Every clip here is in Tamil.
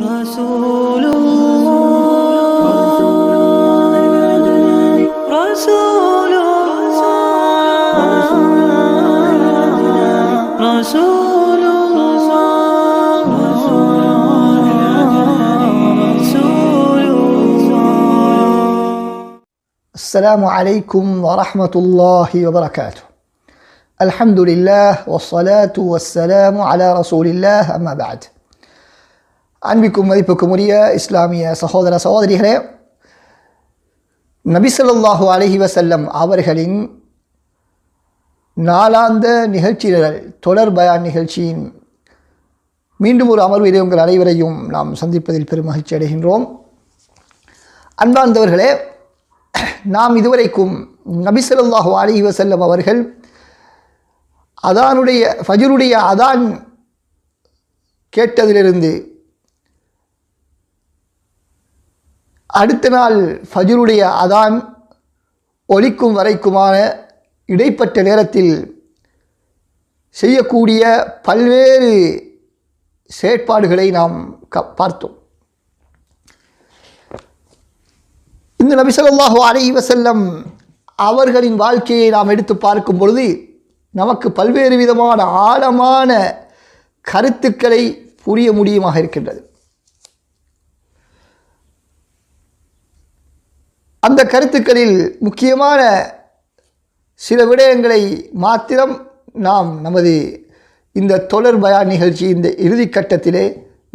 رسول الله رسول الله رسول الله رسول الله. السلام عليكم ورحمة الله وبركاته. الحمد لله والصلاة والسلام على رسول الله أما بعد. அன்பிக்கும் மதிப்புக்கும் உரிய இஸ்லாமிய சகோதர சகோதரிகளே, நபி ஸல்லல்லாஹு அலைஹி வஸல்லம் அவர்களின் நாளாந்த நிகழ்ச்சிகள் தொடர் பயான் நிகழ்ச்சியின் மீண்டும் ஒரு அமர்விலே உங்கள் அனைவரையும் நாம் சந்திப்பதில் பெரும் மகிழ்ச்சி அடைகின்றோம். அன்பார்ந்தவர்களே, நாம் இதுவரைக்கும் நபி ஸல்லல்லாஹு அலைஹி வஸல்லம் அவர்கள் ஃபஜ்ருடைய அதான் கேட்டதிலிருந்து அடுத்த நாள் ஃபஜ்ருடைய அதான் ஒலிக்கும் வரைக்குமான இடைப்பட்ட நேரத்தில் செய்யக்கூடிய பல்வேறு செயற்பாடுகளை நாம் பார்த்தோம். இந்த நபி ஸல்லல்லாஹு அலைஹி வஸல்லம் அவர்களின் வாழ்க்கையை நாம் எடுத்து பார்க்கும் பொழுது நமக்கு பல்வேறு விதமான ஆழமான கருத்துக்களை புரிய முடியுமாக இருக்கின்றது. அந்த கருத்துக்களில் முக்கியமான சில விடயங்களை மாத்திரம் நாம் நமது இந்த தொடர் பயான் நிகழ்ச்சி இந்த இறுதி கட்டத்திலே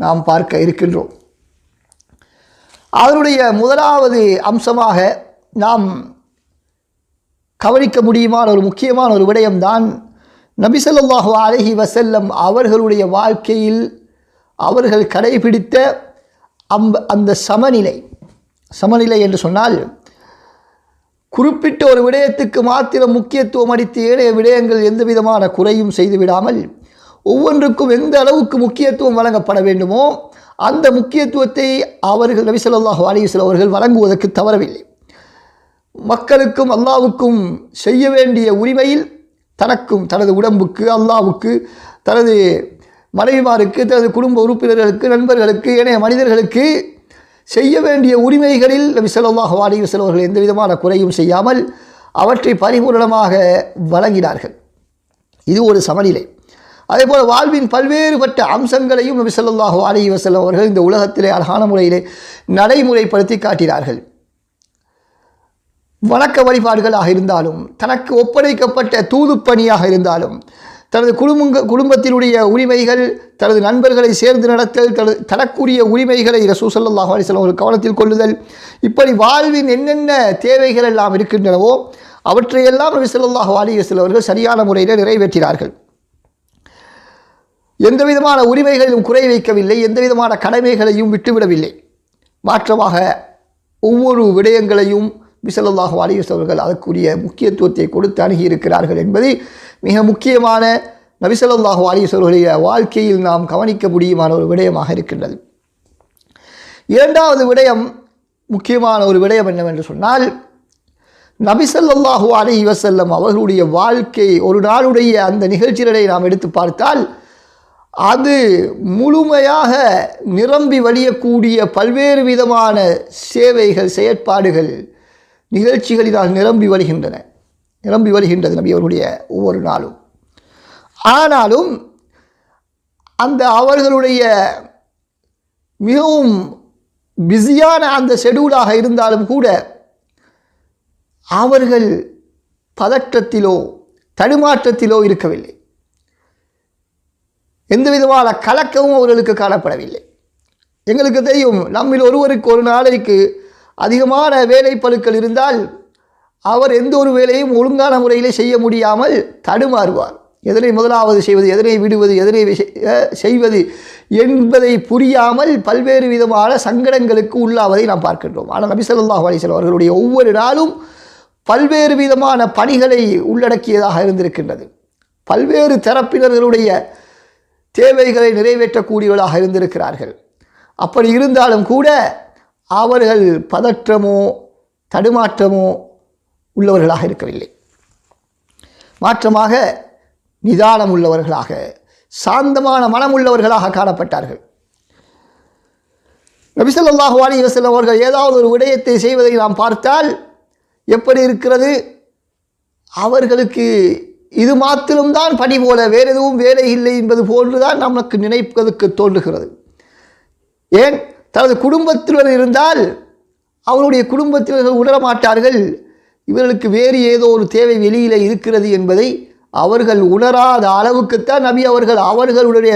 நாம் பார்க்க இருக்கின்றோம். அதனுடைய முதலாவது அம்சமாக நாம் கவனிக்க முடியுமான ஒரு முக்கியமான ஒரு விடயம்தான் நபி ஸல்லல்லாஹு அலைஹி வஸல்லம் அவர்களுடைய வாழ்க்கையில் அவர்கள் கடைபிடித்த அந்த சமநிலை என்று சொன்னால், குறிப்பிட்ட ஒரு விடயத்துக்கு மாத்திரம் முக்கியத்துவம் அளித்து ஏனைய விடயங்கள் எந்த விதமான குறையும் செய்துவிடாமல் ஒவ்வொன்றுக்கும் எந்த அளவுக்கு முக்கியத்துவம் வழங்கப்பட வேண்டுமோ அந்த முக்கியத்துவத்தை அவர்கள் நபி ஸல்லல்லாஹு அலைஹி வஸல்லம் அவர்கள் வழங்குவதற்கு தவறவில்லை. மக்களுக்கும் அல்லாஹ்வுக்கும் செய்ய வேண்டிய உரிமையில் தனக்கும் தனது உடம்புக்கு, அல்லாஹ்வுக்கு, தனது மனைவிமாருக்கு, தனது குடும்ப உறுப்பினர்களுக்கு, நண்பர்களுக்கு, ஏனைய மனிதர்களுக்கு செய்ய வேண்டிய உரிமைகளில் நபி ஸல்லல்லாஹு அலைஹி வஸல்லம் அவர்கள் எந்த விதமான குறையும் செய்யாமல் அவற்றை பரிபூரணமாக வழங்கினார்கள். இது ஒரு சமநிலை. அதேபோல் வாழ்வின் பல்வேறுபட்ட அம்சங்களையும் நபி ஸல்லல்லாஹு அலைஹி வஸல்லம் அவர்கள் இந்த உலகத்திலே அழகான முறையிலே நடைமுறைப்படுத்தி காட்டினார்கள். வணக்க வழிபாடுகளாக இருந்தாலும், தனக்கு ஒப்படைக்கப்பட்ட தூதுப்பணியாக இருந்தாலும், தனது குடும்பத்தினுடைய உரிமைகள், தனது நண்பர்களை சேர்ந்து நடத்தல், தனக்குரிய உரிமைகளை ரசூல் ஸல்லல்லாஹு அலைஹி வஸல்லம் அவர்கள் கவனத்தில் கொள்ளுதல், இப்படி வாழ்வின் என்னென்ன தேவைகள் எல்லாம் இருக்கின்றனவோ அவற்றையெல்லாம் நபி ஸல்லல்லாஹு அலைஹி வஸல்லம் அவர்கள் சரியான முறையில் நிறைவேற்றினார்கள். எந்த விதமான உரிமைகளிலும் குறை வைக்கவில்லை, எந்த விதமான கடமைகளையும் விட்டுவிடவில்லை. மாற்றமாக ஒவ்வொரு விடயங்களையும் நபி ஸல்லல்லாஹு அலைஹி வஸல்லம் அவர்கள் அதற்குரிய முக்கியத்துவத்தை கொடுத்து அணுகியிருக்கிறார்கள் என்பது மிக முக்கியமான நபி ஸல்லல்லாஹு அலைஹி வஸல்லம் அவர்களுடைய வாழ்க்கையில் நாம் கவனிக்க முடியுமான ஒரு விடயமாக இருக்கின்றது. இரண்டாவது விடயம், முக்கியமான ஒரு விடயம் என்னவென்று சொன்னால், நபி ஸல்லல்லாஹு அலைஹி வஸல்லம் அவர்களுடைய வாழ்க்கை ஒரு நாளுடைய அந்த நிகழ்ச்சிகளை நாம் எடுத்து பார்த்தால் அது முழுமையாக நிரம்பி வழியக்கூடிய பல்வேறு விதமான சேவைகள், செயற்பாடுகள், நிகழ்ச்சிகளினால் நிரம்பி வருகின்றது நபி அவர்களுடைய ஒவ்வொரு நாளும். ஆனாலும் அந்த அவர்களுடைய மிகவும் பிஸியான அந்த ஷெட்யூலாக இருந்தாலும் கூட அவர்கள் பதற்றத்திலோ தடுமாற்றத்திலோ இருக்கவில்லை. எந்த விதமான கலக்கமும் அவர்களுக்கு காணப்படவில்லை. எங்களுக்கு தெரியும், நம்மில் ஒருவருக்கு ஒரு நாளைக்கு அதிகமான வேலை பளுக்கள் இருந்தால் அவர் எந்த ஒரு வேலையும் ஒழுங்கான முறையில் செய்ய முடியாமல் தடுமாறுவார். எதனை முதலாவது செய்வது, எதனை விடுவது, எதனை செய்வது என்பதை புரியாமல் பல்வேறு விதமான சங்கடங்களுக்கு உள்ளாவதை நாம் பார்க்கின்றோம். ஆனால் நபி ஸல்லல்லாஹு அலைஹி வஸல்லம் அவர்களுடைய ஒவ்வொரு நாளும் பல்வேறு விதமான பணிகளை உள்ளடக்கியதாக இருந்திருக்கின்றது. பல்வேறு தரப்பினர்களுடைய தேவைகளை நிறைவேற்றக்கூடியவர்களாக இருந்திருக்கிறார்கள். அப்படி இருந்தாலும் கூட அவர்கள் பதற்றமோ தடுமாற்றமோ உள்ளவர்களாக இருக்கவில்லை. மாற்றமாக நிதானம் உள்ளவர்களாக, சாந்தமான மனம் உள்ளவர்களாக காணப்பட்டார்கள். நபி ஸல்லல்லாஹு அலைஹி வஸல்லம் அவர்கள் ஏதாவது ஒரு விடயத்தை செய்வதை நாம் பார்த்தால் எப்படி இருக்கிறது? அவர்களுக்கு இது மாத்திரம்தான் பணி போல, வேறு எதுவும் வேலை இல்லை என்பது போன்றுதான் நமக்கு நினைப்பதற்கு தோன்றுகிறது. ஏன்? தனது குடும்பத்தினர் இருந்தால் அவருடைய குடும்பத்தினர்கள் உணரமாட்டார்கள், இவர்களுக்கு வேறு ஏதோ ஒரு தேவை வெளியில் இருக்கிறது என்பதை அவர்கள் உணராத அளவுக்குத்தான் நபி அவர்களுடைய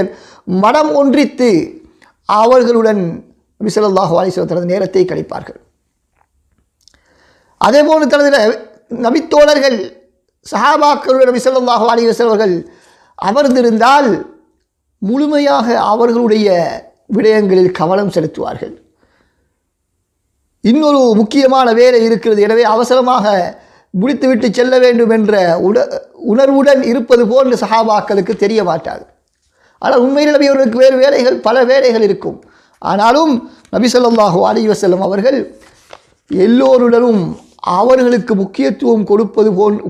மனம் ஒன்றித்து அவர்களுடன் நபி ஸல்லல்லாஹு அலைஹி வஸல்லம் தனது நேரத்தை கழிப்பார்கள். அதேபோன்று தனது நபித்தோழர்கள் சஹாபாக்களுடன் நபி ஸல்லல்லாஹு அலைஹி வஸல்லம் அவர்கள் அமர்ந்திருந்தால் முழுமையாக அவர்களுடைய விடயங்களில் கவனம் செலுத்துவார்கள். இன்னொரு முக்கியமான வேலை இருக்கிறது, எனவே அவசரமாக முடித்துவிட்டு செல்ல வேண்டும் என்ற உணர்வுடன் இருப்பது போன்று சஹாபாக்களுக்கு தெரிய மாட்டாது. ஆனால் உண்மையில் நபி அவர்களுக்கு வேறு வேலைகள், பல வேலைகள் இருக்கும். ஆனாலும் நபி ஸல்லல்லாஹு அலைஹி வஸல்லம் அவர்கள் எல்லோருடனும் அவர்களுக்கு முக்கியத்துவம்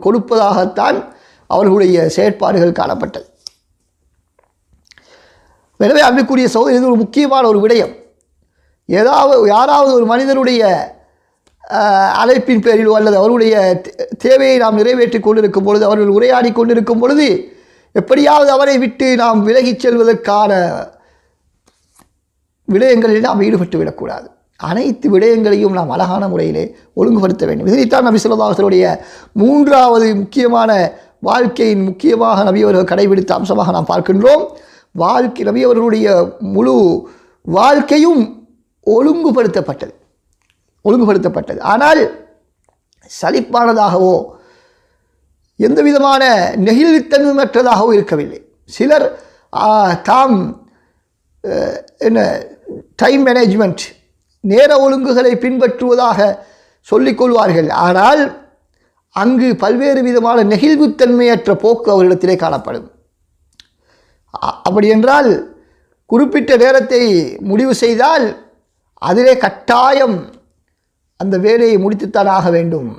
கொடுப்பதாகத்தான் அவர்களுடைய செயற்பாடுகள் காணப்பட்டது. எனவே அன்புக்குரிய சகோதரர், இது ஒரு முக்கியமான ஒரு விடயம். யாராவது ஒரு மனிதனுடைய அழைப்பின் பேரிலோ அல்லது அவருடைய தேவையை நாம் நிறைவேற்றி கொண்டிருக்கும் பொழுது, அவர்கள் உரையாடி கொண்டிருக்கும் பொழுது எப்படியாவது அவரை விட்டு நாம் விலகிச் செல்வதற்கான விடயங்களில் நாம் ஈடுபட்டு விடக்கூடாது. அனைத்து விடயங்களையும் நாம் அழகான முறையிலே ஒழுங்குபடுத்த வேண்டும். இதைத்தான் நபி ஸல்லல்லாஹு அலைஹி வஸல்லம் மூன்றாவது முக்கியமான வாழ்க்கையின் முக்கியமாக நபி அவர்கள் கடைபிடித்த அம்சமாக நாம் பார்க்கின்றோம். நபி அவர்களுடைய முழு வாழ்க்கையும் ஒழுங்குபடுத்தப்பட்டது. ஆனால் சலிப்பானதாகவோ எந்த விதமான நெகிழ்த்தன்மையற்றதாகவோ இருக்கவில்லை. சிலர் தாம் டைம் மேனேஜ்மெண்ட், நேர ஒழுங்குகளை பின்பற்றுவதாக சொல்லிக்கொள்வார்கள். ஆனால் அங்கு பல்வேறு விதமான நெகிழ்வுத்தன்மையற்ற போக்கு அவரிடத்திலே காணப்படும். அப்படி என்றால் குறிப்பிட்ட நேரத்தை முடிவு செய்தால் அதிலே கட்டாயம் அந்த வேலையை முடித்துத்தான் ஆக வேண்டும்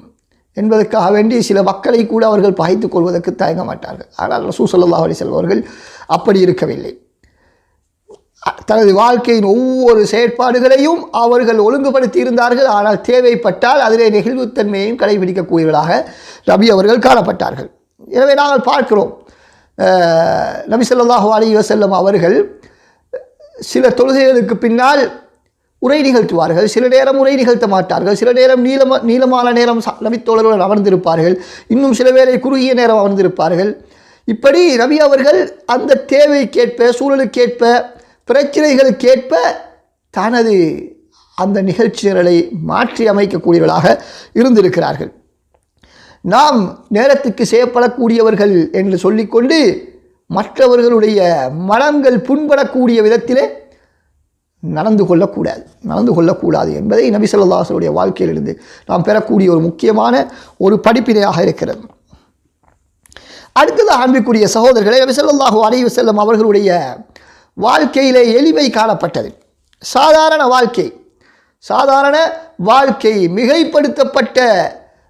என்பதற்காக வேண்டி சில மக்களை கூட அவர்கள் பகைத்துக் கொள்வதற்கு தயங்க மாட்டார்கள். ஆனால் ரசூல் ஸல்லல்லாஹு அலைஹி வஸல்லம் அவர்கள் அப்படி இருக்கவில்லை. தனது வாழ்க்கையின் ஒவ்வொரு செயற்பாடுகளையும் அவர்கள் ஒழுங்குபடுத்தி இருந்தார்கள். ஆனால் தேவைப்பட்டால் அதிலே நெகிழ்வுத்தன்மையையும் கடைபிடிக்கக்கூடியவர்களாக நபி அவர்கள் காணப்பட்டார்கள். எனவே நாங்கள் பார்க்கிறோம், நபி ஸல்லல்லாஹு அலைஹி வஸல்லம் அவர்கள் சில தொழுகைகளுக்கு பின்னால் உரை நிகழ்த்துவார்கள். சில நேரம் உரை நிகழ்த்த மாட்டார்கள். சில நேரம் நீளமான நேரம் நபித்தோழர்கள் அமர்ந்திருப்பார்கள். இன்னும் சில வேளை குறுகிய நேரம் அமர்ந்திருப்பார்கள். இப்படி நபி அவர்கள் அந்த தேவைக்கேற்ப, சூழலுக்கேற்ப, பிரச்சனைகளுக்கேற்ப தனது அந்த நிகழ்ச்சி நிரலை மாற்றி அமைக்கக்கூடியவர்களாக இருந்திருக்கிறார்கள். நாம் நேரத்துக்கு செய்யப்படக்கூடியவர்கள் என்று சொல்லிக்கொண்டு மற்றவர்களுடைய மனங்கள் புண்படக்கூடிய விதத்திலே நடந்து கொள்ளக்கூடாது என்பதை நபி ஸல்லல்லாஹு அலைஹி வஸல்லம் வாழ்க்கையிலிருந்து நாம் பெறக்கூடிய ஒரு முக்கியமான ஒரு படிப்பினையாக இருக்கிறது. அடுத்ததாக அன்பிற்குரிய சகோதரர்களே, நபி ஸல்லல்லாஹு அலைஹி வஸல்லம் அவர்களுடைய வாழ்க்கையிலே எளிமை காணப்பட்டது. சாதாரண வாழ்க்கை மிகைப்படுத்தப்பட்ட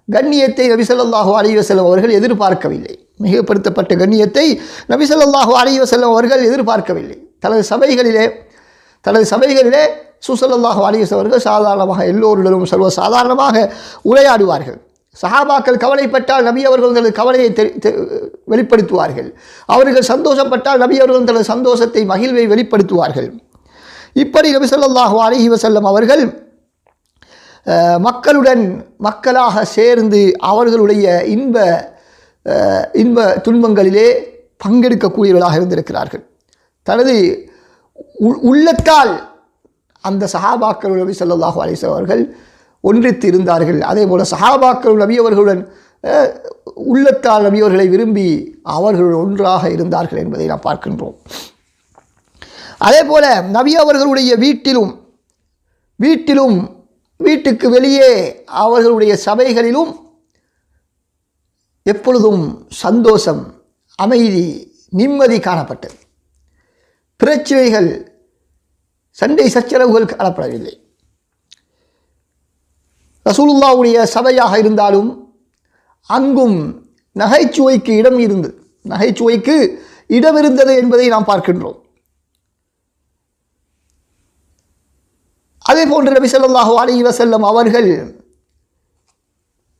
கண்ணியத்தை நபி ஸல்லல்லாஹு அலைஹி வஸல்லம் அவர்கள் எதிர்பார்க்கவில்லை. மிகைப்படுத்தப்பட்ட கண்ணியத்தை நபி ஸல்லல்லாஹு அலைஹி வஸல்லம் அவர்கள் எதிர்பார்க்கவில்லை. தனது சபைகளிலே ஸல்லல்லாஹு அலைஹி வஸல்லம் அவர்கள் சாதாரணமாக எல்லோருடனும் சாதாரணமாக உரையாடுவார்கள். சஹாபாக்கள் கவலைப்பட்டால் நபி அவர்கள் தனது கவலையை வெளிப்படுத்துவார்கள். அவர்கள் சந்தோஷப்பட்டால் நபி அவர்கள் தனது சந்தோஷத்தை, மகிழ்வை வெளிப்படுத்துவார்கள். இப்படி நபி ஸல்லல்லாஹு அலைஹி வஸல்லம் அவர்கள் மக்களாக சேர்ந்து அவர்களுடைய இன்ப துன்பங்களிலே பங்கெடுக்கக்கூடியவர்களாக இருந்திருக்கிறார்கள். தனது உள்ளத்தால் அந்த சஹாபாக்கள் நபி ஸல்லல்லாஹு அலைஹி வஸல்லம் அவர்கள் ஒன்றித்து இருந்தார்கள். அதே போல சஹாபாக்கள் நபி அவர்களுடன் உள்ளத்தால் நபி அவர்களை விரும்பி அவர்கள் ஒன்றாக இருந்தார்கள் என்பதை நாம் பார்க்கின்றோம். அதே போல நபி அவர்களுடைய வீட்டுக்கு வெளியே அவர்களுடைய சபைகளிலும் எப்பொழுதும் சந்தோஷம், அமைதி, நிம்மதி காணப்பட்டது. பிரச்சனைகள், சண்டை சச்சரவுகள் காணப்படவில்லை. ரசூலுல்லாஹ்வுடைய சபையாக இருந்தாலும் அங்கும் நகைச்சுவைக்கு இடம் இருந்தது என்பதை நாம் பார்க்கின்றோம். அதே போன்று நபி ஸல்லல்லாஹு அலைஹி வஸல்லம் அவர்கள்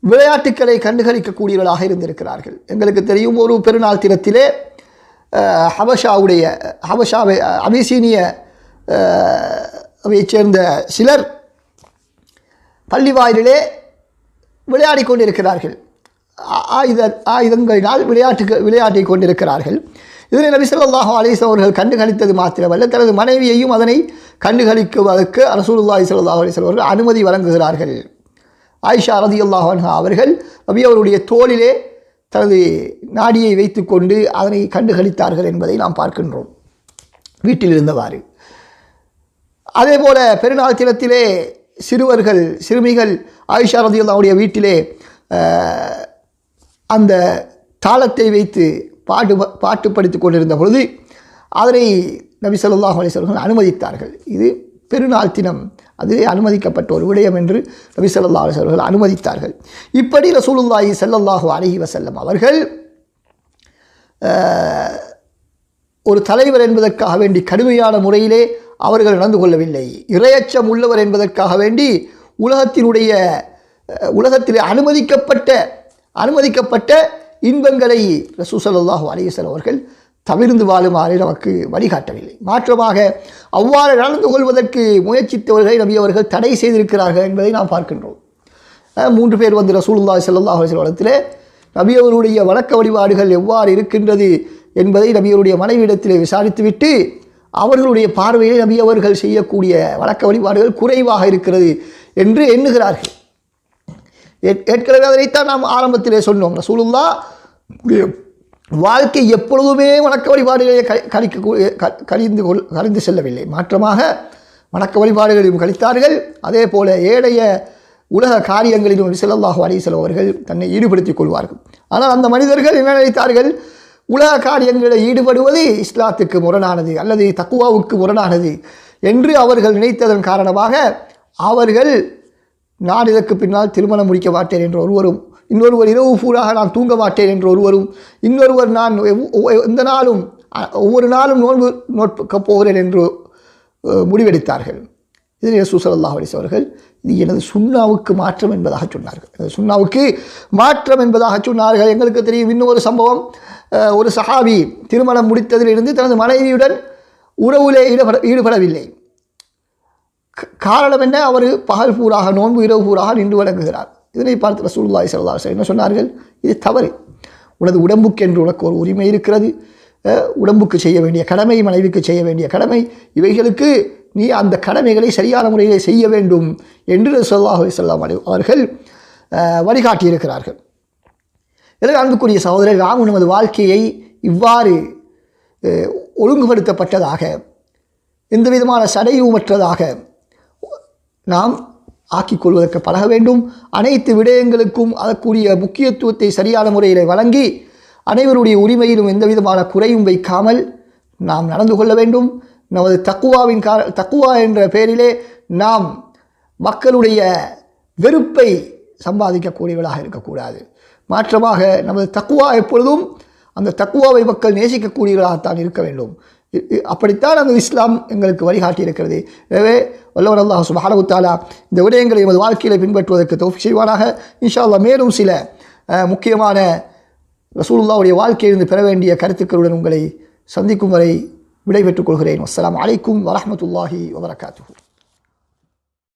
விளையாட்டுக்களை கண்டுகளிக்கக்கூடியவர்களாக இருந்திருக்கிறார்கள். எங்களுக்கு தெரியும், ஒரு பெருநாள் தினத்திலே ஹபஷாவை அபிசீனிய சேர்ந்த சிலர் பள்ளிவாயிலே விளையாடி கொண்டிருக்கிறார்கள். ஆயுதங்களினால் விளையாட்டி கொண்டிருக்கிறார்கள். இதனை நபி ஸல்லல்லாஹு அலைஹி வஸல்லம் அவர்கள் கண்டுகளித்தது மாத்திரமல்ல, தனது மனைவியையும் அதனை கண்டுகளிக்குவதற்கு ரசூலுல்லாஹி ஸல்லல்லாஹு அலைஹி வஸல்லம் அவர்கள் அனுமதி வழங்குகிறார்கள். ஆயிஷா ரலியல்லாஹு அன்ஹா அவர்கள் நபி அவருடைய தோளிலே தனது நாடியை வைத்துக்கொண்டு அதனை கண்டுகளித்தார்கள் என்பதை நாம் பார்க்கின்றோம் வீட்டில் இருந்தவாறு. அதே போல பெருநாள் தினத்திலே சிறுமிகள் ஆயிஷா ரலியல்லாஹுடைய வீட்டிலே அந்த தாளத்தை வைத்து பாட்டு படித்து கொண்டிருந்த பொழுது அதனை நபி ஸல்லல்லாஹு அலைஹி வஸல்லம் அனுமதித்தார்கள். இது பெருநாள் தினம், அது அனுமதிக்கப்பட்ட ஒரு விடயம் என்று நபி ஸல்லல்லாஹு அலைஹி வஸல்லம் அனுமதித்தார்கள். இப்படி ரசூலுல்லாஹி ஸல்லல்லாஹு அலைஹி வஸல்லம் அவர்கள் ஒரு தலைவர் என்பதற்காக வேண்டி கடுமையான முறையிலே அவர்கள் நடந்து கொள்ளவில்லை. இறையச்சம் உள்ளவர் என்பதற்காக வேண்டி உலகத்திலே அனுமதிக்கப்பட்ட இன்பங்களை ரசூல் ஸல்லல்லாஹு அலைஹி வஸல்லம் அவர்கள் தவிர்ந்து வாழுமாறு நமக்கு வழிகாட்டவில்லை. மாற்றமாக அவ்வாறு நடந்து கொள்வதற்கு முயற்சித்தவர்களை நபி அவர்கள் தடை செய்திருக்கிறார்கள் என்பதை நாம் பார்க்கின்றோம். 3 பேர் வந்து ரசூலுல்லாஹி ஸல்லல்லாஹு அலைஹி வஸல்லத்திலே நபி அவருடைய வணக்க வழிபாடுகள் எவ்வாறு இருக்கின்றது என்பதை நபி அவருடைய மனைவியிடத்திலே விசாரித்துவிட்டு அவர்களுடைய பார்வையை நபி அவர்கள் செய்யக்கூடிய வணக்க வழிபாடுகள் குறைவாக இருக்கிறது என்று எண்ணுகிறார்கள். ஏற்கனவே அதைத்தான் நாம் ஆரம்பத்திலே சொன்னோம். ரசூலுல்லாஹ் வாழ்க்கை எப்பொழுதுமே வணக்க வழிபாடுகளை கழிந்து செல்லவில்லை. மாற்றமாக வணக்க வழிபாடுகளையும் கழித்தார்கள். அதே போல ஏழைய உலக காரியங்களிலும் ஸல்லல்லாஹு அலைஹி வஸல்லம் அவர்கள் தன்னை ஈடுபடுத்திக் கொள்வார்கள். ஆனால் அந்த மனிதர்கள் என்ன நினைத்தார்கள்? உலக காரியங்களில் ஈடுபடுவது இஸ்லாத்துக்கு முரணானது அல்லது தக்குவாவுக்கு முரணானது என்று அவர்கள் நினைத்ததன் காரணமாக அவர்கள் நான் இதற்கு பின்னால் திருமணம் முடிக்க மாட்டேன் என்ற ஒருவரும், இன்னொருவர் இரவு பூராக நான் தூங்க மாட்டேன் என்ற ஒருவரும், இன்னொருவர் நான் எந்த நாளும் ஒவ்வொரு நாளும் நோட்புக்கப் போகிறேன் என்று முடிவெடுத்தார்கள். இதில் ரசூல் ஸல்லல்லாஹு அலைஹி வஸல்லம் அவர்கள் இது எனது சுன்னாவுக்கு மாற்றம் என்பதாக சொன்னார்கள். எனது சுன்னாவுக்கு மாற்றம் என்பதாக சொன்னார்கள். எங்களுக்கு தெரியும் இன்னொரு சம்பவம். ஒரு சஹாபி திருமணம் முடித்ததிலிருந்து தனது மனைவியுடன் உறவுலே ஈடுபடவில்லை. காரணம் என்ன? அவர் பகல் பூராக நோன்பு, இரவு பூராக நின்று வணங்குகிறார். இதனை பார்த்து ரசூலுல்லாஹி ஸல்லல்லாஹு அலைஹி வஸல்லம் என்ன சொன்னார்கள்? இது தவறு. உனது உடம்புக்கு என்று உனக்கு ஒரு உரிமை இருக்கிறது. உடம்புக்கு செய்ய வேண்டிய கடமை, மனைவிக்கு செய்ய வேண்டிய கடமை, இவைகளுக்கு நீ அந்த கடமைகளை சரியான முறையில் செய்ய வேண்டும் என்று ஸல்லல்லாஹு அலைஹி வஸல்லம் அவர்கள் வழிகாட்டியிருக்கிறார்கள். எனவே அன்புக்குரிய சகோதரர், நாம் நமது வாழ்க்கையை இவ்வாறு ஒழுங்குபடுத்தப்பட்டதாக, எந்த விதமான சடையுமற்றதாக நாம் ஆக்கிக்கொள்வதற்கு பழக வேண்டும். அனைத்து விடயங்களுக்கும் அதற்குரிய முக்கியத்துவத்தை சரியான முறையில் வழங்கி அனைவருடைய உரிமையிலும் எந்த விதமான குறையும் வைக்காமல் நாம் நடந்து கொள்ள வேண்டும். நமது தக்குவா என்ற பெயரிலே நாம் மக்களுடைய வெறுப்பை சம்பாதிக்கக்கூடியவர்களாக இருக்கக்கூடாது. மாற்றமாக நமது தக்குவா எப்பொழுதும் அந்த தக்குவாவை மக்கள் நேசிக்கக்கூடியவர்களாகத்தான் இருக்க வேண்டும். அப்படித்தான் அந்த இஸ்லாம் எங்களுக்கு வழிகாட்டி இருக்கிறது. எனவே வல்லவர் அல்லாஹ் சுப்ஹானஹு வ தஆலா இந்த விடயங்களை எமது வாழ்க்கையில் பின்பற்றுவதற்கு தௌஃபீக் செய்வானாக. இன்ஷா அல்லாஹ் மேலும் சில முக்கியமான ரசூலுல்லாஹ்வுடைய வாழ்க்கையிலிருந்து பெற வேண்டிய கருத்துக்களுடன் உங்களை சந்திக்கும் வரை விடைபெற்றுக் கொள்கிறேன். அஸ்ஸலாமு அலைக்கும் வரஹ்மத்துல்லாஹி வபரகாத்துஹு.